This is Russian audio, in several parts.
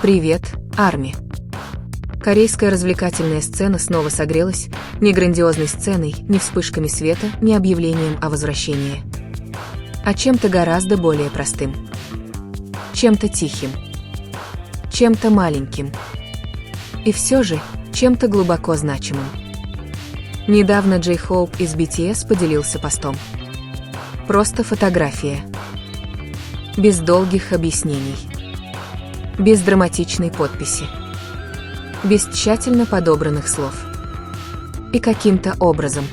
Привет, Арми. Корейская развлекательная сцена снова согрелась, ни грандиозной сценой, ни вспышками света, ни объявлением о возвращении. А чем-то гораздо более простым. Чем-то тихим. Чем-то маленьким. И все же, чем-то глубоко значимым. Недавно Джей Хоуп из BTS поделился постом. Просто фотография. Без долгих объяснений. Без драматичной подписи. Без тщательно подобранных слов. И каким-то образом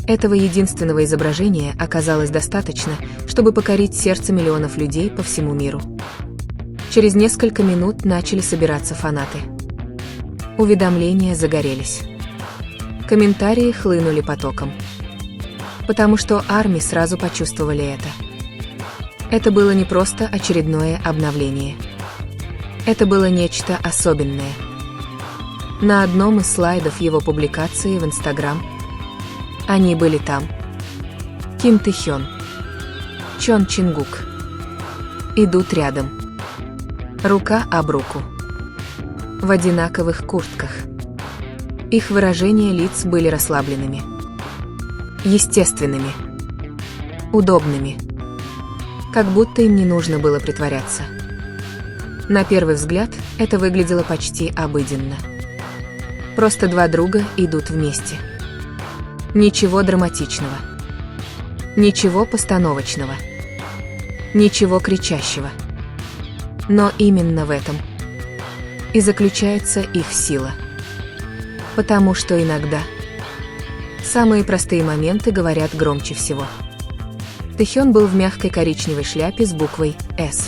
этого единственного изображения оказалось достаточно, чтобы покорить сердце миллионов людей по всему миру. Через несколько минут начали собираться фанаты. Уведомления загорелись. Комментарии хлынули потоком. Потому что Арми сразу почувствовали это. Это было не просто очередное обновление. Это было нечто особенное. На одном из слайдов его публикации в Instagram они были там. Ким Тэхён, Чон Чингук идут рядом. Рука об руку. В одинаковых куртках. Их выражения лиц были расслабленными. Естественными. Удобными. Как будто им не нужно было притворяться. На первый взгляд, это выглядело почти обыденно. Просто два друга идут вместе. Ничего драматичного. Ничего постановочного. Ничего кричащего. Но именно в этом и заключается их сила. Потому что иногда самые простые моменты говорят громче всего. Тэхён был в мягкой коричневой шляпе с буквой «С».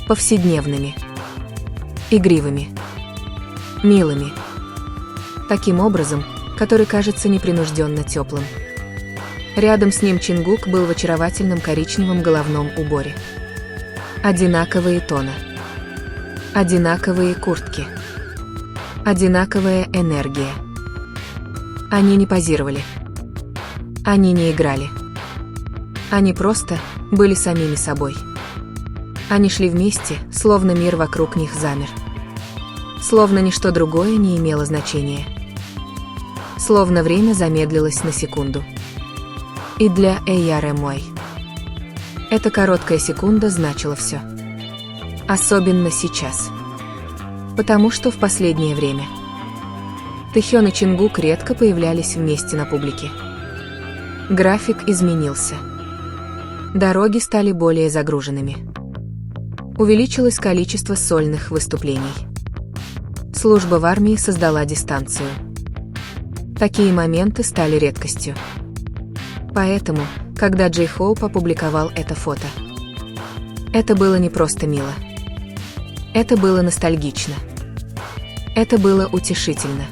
Повседневными. Игривыми. Милыми. Таким образом, который кажется непринужденно теплым. Рядом с ним Чингук был в очаровательном коричневом головном уборе. Одинаковые тоны. Одинаковые куртки. Одинаковая энергия. Они не позировали. Они не играли. Они просто были самими собой. Они шли вместе, словно мир вокруг них замер. Словно ничто другое не имело значения. Словно время замедлилось на секунду. И для ARMY эта короткая секунда значила все. Особенно сейчас. Потому что в последнее время Тэхён и Чингук редко появлялись вместе на публике. График изменился. Дороги стали более загруженными. Увеличилось количество сольных выступлений. Служба в армии создала дистанцию. Такие моменты стали редкостью. Поэтому, когда Джей Хоуп опубликовал это фото, это было не просто мило. Это было ностальгично. Это было утешительно.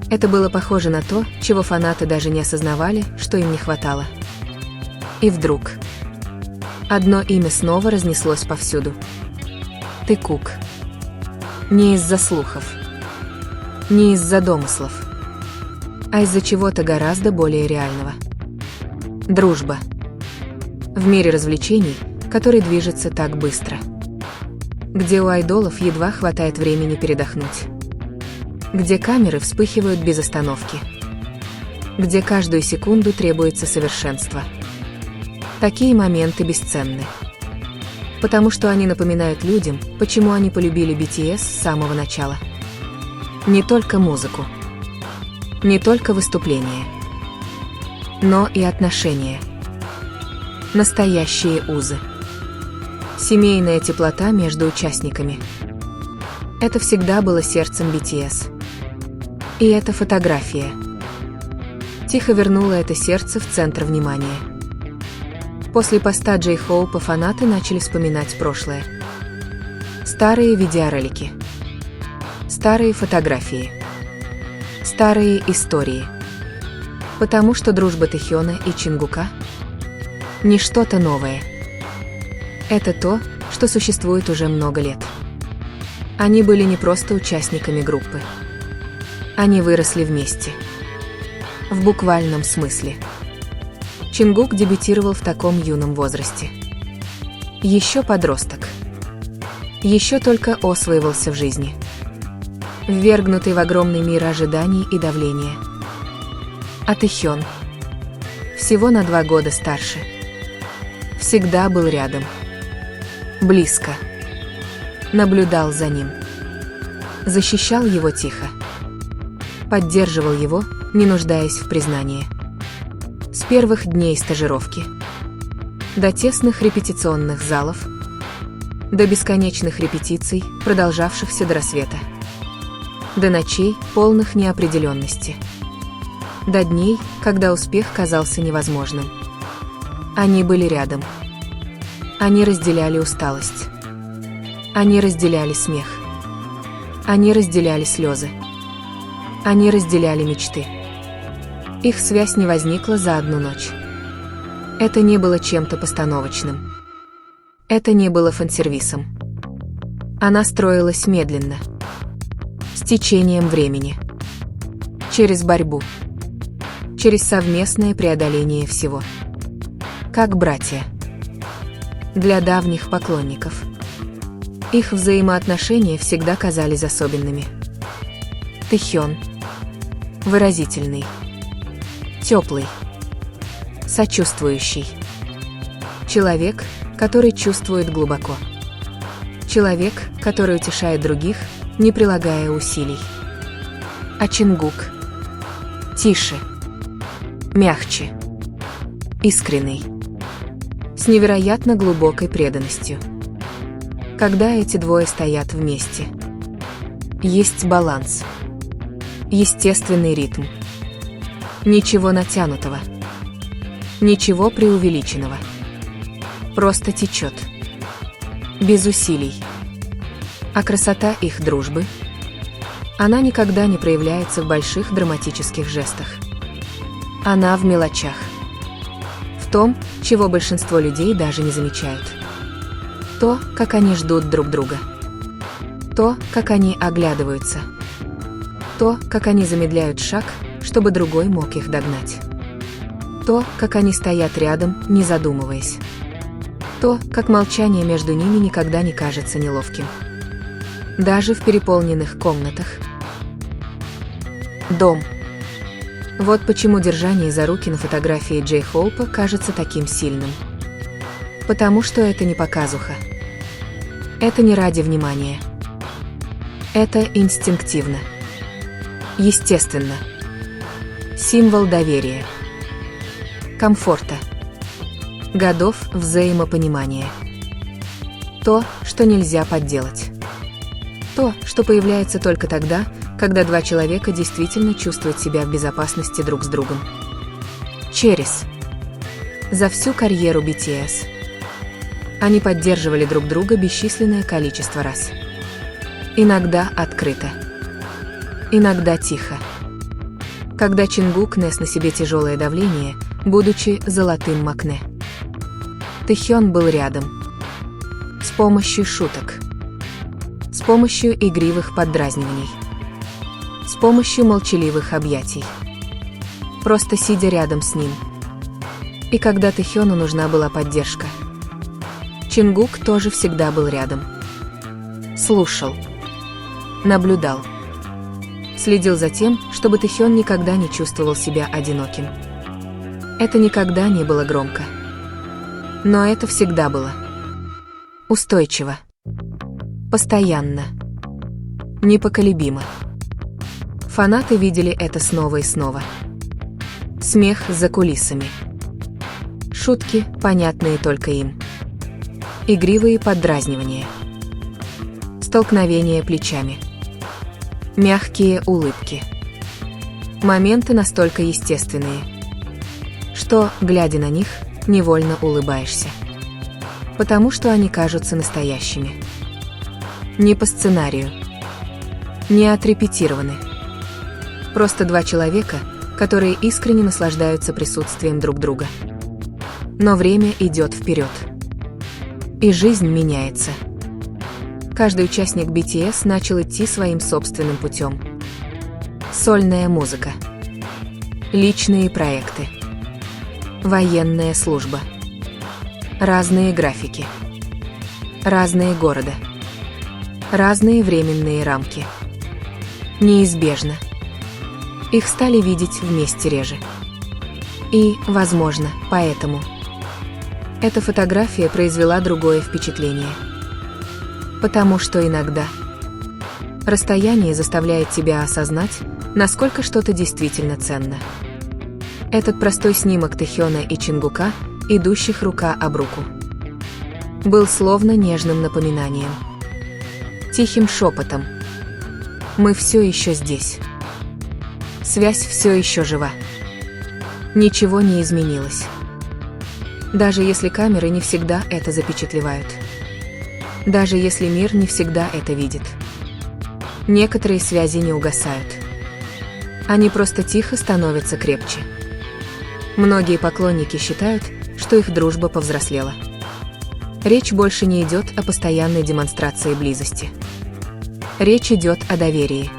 Это было похоже на то, чего фанаты даже не осознавали, что им не хватало. И вдруг одно имя снова разнеслось повсюду. Тэкук. Не из-за слухов. Не из-за домыслов. А из-за чего-то гораздо более реального. Дружба. В мире развлечений, который движется так быстро. Где у айдолов едва хватает времени передохнуть. Где камеры вспыхивают без остановки. Где каждую секунду требуется совершенство. Такие моменты бесценны. Потому что они напоминают людям, почему они полюбили BTS с самого начала. Не только музыку. Не только выступления. Но и отношения. Настоящие узы. Семейная теплота между участниками. Это всегда было сердцем BTS. И эта фотография тихо вернула это сердце в центр внимания. После поста Джей Хоупа фанаты начали вспоминать прошлое. Старые видеоролики. Старые фотографии. Старые истории. Потому что дружба Тэхёна и Чингука не что-то новое. Это то, что существует уже много лет. Они были не просто участниками группы. Они выросли вместе. В буквальном смысле. Чингук дебютировал в таком юном возрасте. Еще подросток. Еще только освоивался в жизни, ввергнутый в огромный мир ожиданий и давления. А Тэхён, всего на 2 года старше, всегда был рядом, близко, наблюдал за ним, защищал его тихо, поддерживал его, не нуждаясь в признании. С первых дней стажировки до тесных репетиционных залов, до бесконечных репетиций, продолжавшихся до рассвета, до ночей, полных неопределенности, до дней, когда успех казался невозможным. Они были рядом. Они разделяли усталость. Они разделяли смех. Они разделяли слезы. Они разделяли мечты. Их связь не возникла за одну ночь. Это не было чем-то постановочным. Это не было фан-сервисом. Она строилась медленно, с течением времени, через борьбу, через совместное преодоление всего. Как братья. Для давних поклонников. Их взаимоотношения всегда казались особенными. Тэхён. Выразительный. Теплый. Сочувствующий. Человек, который чувствует глубоко. Человек, который утешает других, не прилагая усилий. А Чингук. Тише. Мягче. Искренний. С невероятно глубокой преданностью. Когда эти двое стоят вместе, есть баланс. Естественный ритм. Ничего натянутого. Ничего преувеличенного. Просто течет. Без усилий. А красота их дружбы? Она никогда не проявляется в больших драматических жестах. Она в мелочах. В том, чего большинство людей даже не замечают. То, как они ждут друг друга. То, как они оглядываются. То, как они замедляют шаг, чтобы другой мог их догнать. То, как они стоят рядом, не задумываясь. То, как молчание между ними никогда не кажется неловким. Даже в переполненных комнатах. Дом. Вот почему держание за руки на фотографии Джей Хоупа кажется таким сильным. Потому что это не показуха. Это не ради внимания. Это инстинктивно. Естественно. Символ доверия. Комфорта. Годов взаимопонимания. То, что нельзя подделать. То, что появляется только тогда, когда 2 человека действительно чувствуют себя в безопасности друг с другом. Через. За всю карьеру BTS. Они поддерживали друг друга бесчисленное количество раз. Иногда открыто. Иногда тихо. Когда Чингук нес на себе тяжелое давление, будучи золотым Макне. Тэхён был рядом. С помощью шуток. С помощью игривых поддразниваний. С помощью молчаливых объятий. Просто сидя рядом с ним. И когда Тэхёну нужна была поддержка, Чингук тоже всегда был рядом. Слушал. Наблюдал. Следил за тем, чтобы Тэхён никогда не чувствовал себя одиноким. Это никогда не было громко. Но это всегда было. Устойчиво. Постоянно. Непоколебимо. Фанаты видели это снова и снова. Смех за кулисами. Шутки, понятные только им. Игривые поддразнивания. Столкновения плечами. Мягкие улыбки. Моменты настолько естественные, что, глядя на них, невольно улыбаешься. Потому что они кажутся настоящими. Не по сценарию. Не отрепетированы. Просто 2 человека, которые искренне наслаждаются присутствием друг друга. Но время идет вперед. И жизнь меняется. Каждый участник BTS начал идти своим собственным путем. Сольная музыка. Личные проекты. Военная служба. Разные графики. Разные города. Разные временные рамки. Неизбежно. Их стали видеть вместе реже. И, возможно, поэтому эта фотография произвела другое впечатление. Потому что иногда расстояние заставляет тебя осознать, насколько что-то действительно ценно. Этот простой снимок Тэхёна и Чингука, идущих рука об руку, был словно нежным напоминанием. Тихим шепотом. Мы все еще здесь. Связь все еще жива. Ничего не изменилось. Даже если камеры не всегда это запечатлевают. Даже если мир не всегда это видит. Некоторые связи не угасают. Они просто тихо становятся крепче. Многие поклонники считают, что их дружба повзрослела. Речь больше не идет о постоянной демонстрации близости. Речь идет о доверии,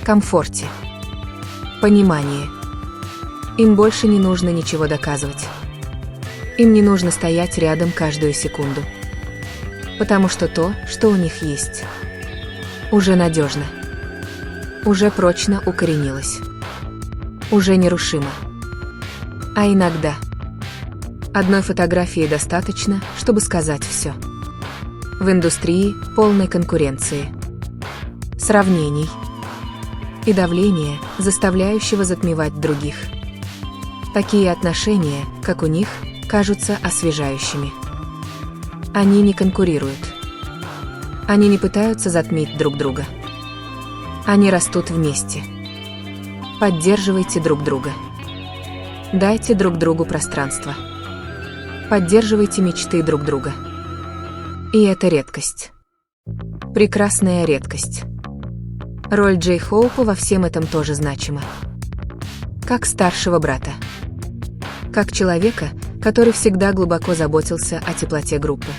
комфорте, понимании. Им больше не нужно ничего доказывать. Им не нужно стоять рядом каждую секунду. Потому что то, что у них есть, уже надежно, уже прочно укоренилось, уже нерушимо. А иногда одной фотографии достаточно, чтобы сказать все. В индустрии, полной конкуренции, сравнений и давления, заставляющего затмевать других. Такие отношения, как у них, кажутся освежающими. Они не конкурируют. Они не пытаются затмить друг друга. Они растут вместе. Поддерживайте друг друга. Дайте друг другу пространство. Поддерживайте мечты друг друга. И это редкость. Прекрасная редкость. Роль Джей Хоупа во всем этом тоже значима. Как старшего брата. Как человека, который всегда глубоко заботился о теплоте группы.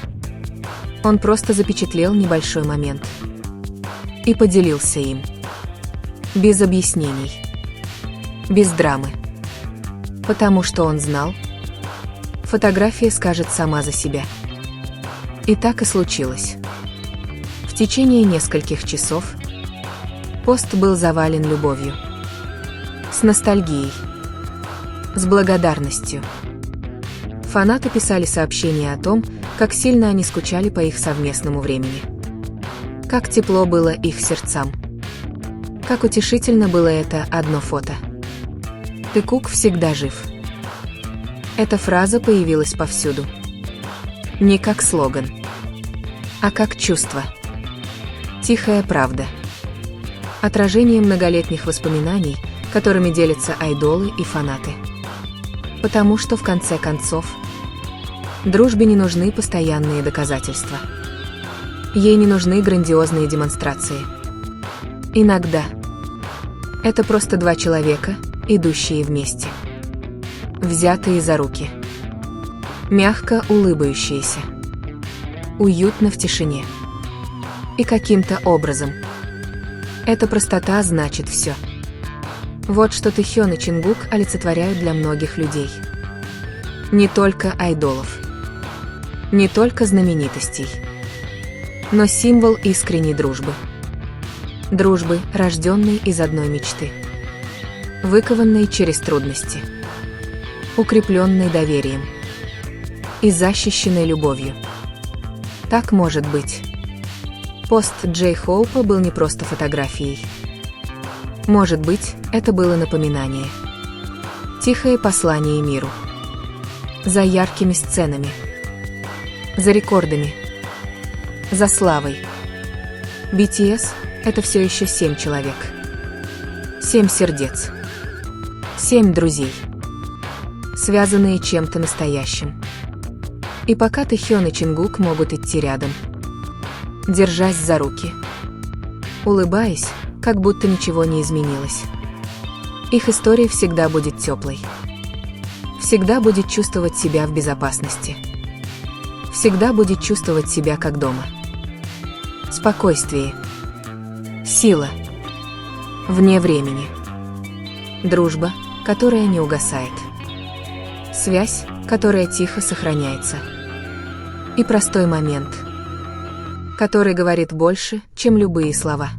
Он просто запечатлел небольшой момент. И поделился им. Без объяснений. Без драмы. Потому что он знал, фотография скажет сама за себя. И так и случилось. В течение нескольких часов пост был завален любовью. С ностальгией. С благодарностью. Фанаты писали сообщения о том, как сильно они скучали по их совместному времени. Как тепло было их сердцам. Как утешительно было это одно фото. Тэкук всегда жив. Эта фраза появилась повсюду. Не как слоган, а как чувство. Тихая правда. Отражение многолетних воспоминаний, которыми делятся айдолы и фанаты. Потому что, в конце концов, дружбе не нужны постоянные доказательства. Ей не нужны грандиозные демонстрации. Иногда это просто два человека, идущие вместе. Взятые за руки. Мягко улыбающиеся. Уютно в тишине. И каким-то образом эта простота значит все. Вот что Тэхён и Чингук олицетворяют для многих людей. Не только айдолов. Не только знаменитостей. Но символ искренней дружбы. Дружбы, рожденной из одной мечты. Выкованной через трудности. Укрепленной доверием. И защищенной любовью. Так может быть. Пост Джей Хоупа был не просто фотографией. Может быть, это было напоминание. Тихое послание миру. За яркими сценами. За рекордами. За славой. BTS — это все еще 7 человек. 7 сердец. 7 друзей. Связанные чем-то настоящим. И пока Тэхён и Чингук могут идти рядом, держась за руки, улыбаясь, как будто ничего не изменилось. Их история всегда будет теплой. Всегда будет чувствовать себя в безопасности. Всегда будет чувствовать себя как дома. Спокойствие. Сила. Вне времени. Дружба, которая не угасает. Связь, которая тихо сохраняется. И простой момент. который говорит больше, чем любые слова.